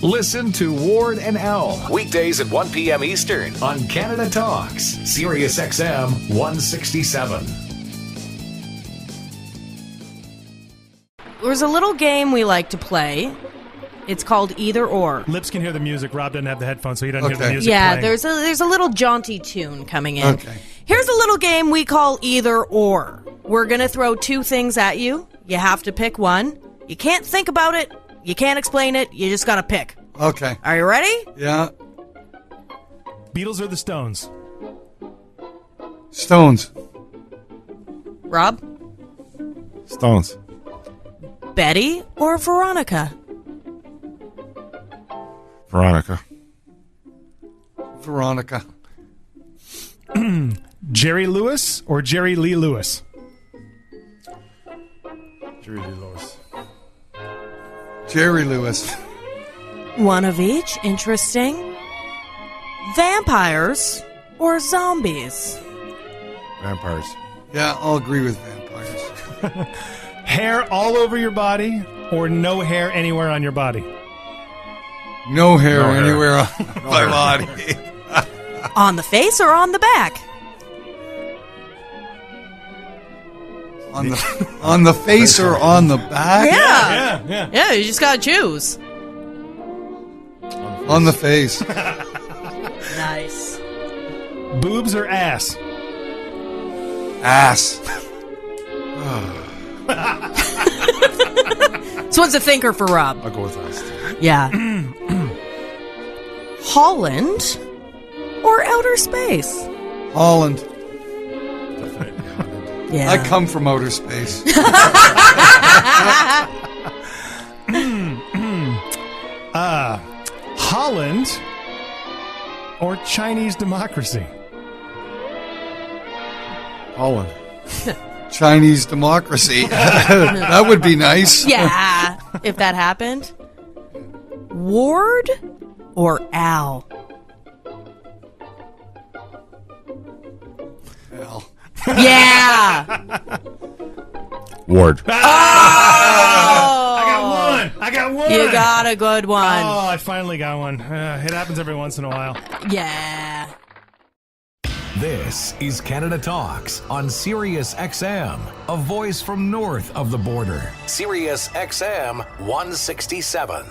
Listen to Ward and Al. Weekdays at 1 p.m. Eastern on Canada Talks, Sirius XM 167. There's a little game we like to play. It's called Either Or. Lips can hear the music. Rob doesn't have the headphones, so he doesn't hear the music Yeah, playing. there's a little jaunty tune coming in. Okay. Here's a little game we call Either Or. We're going to throw two things at you. You have to pick one. You can't think about it. You can't explain it. You just got to pick. Okay. Are you ready? Yeah. Beatles or the Stones? Stones. Rob? Stones. Betty or Veronica? Veronica. Veronica. Jerry Lewis or Jerry Lee Lewis? Jerry Lee Lewis. Jerry Lewis. One of each. Interesting. Vampires or zombies? Vampires. Yeah, I'll agree with vampires. Hair all over your body or no hair anywhere on your body? No hair anywhere on my body. On the face or on the back? On the face or on the back? Yeah. Yeah, you just got to choose. On the face. Nice. Boobs or ass? Ass. This one's a thinker for Rob. I'll go with ass. Yeah. Holland or outer space? Holland. Yeah. I come from outer space. Holland or Chinese democracy? Holland. Chinese democracy. That would be nice. Yeah, if that happened. Ward or Al? Hell. Yeah. Ward. Oh! I got one. You got a good one. Oh, I finally got one. It happens every once in a while. Yeah. This is Canada Talks on Sirius XM, a voice from north of the border. Sirius XM 167.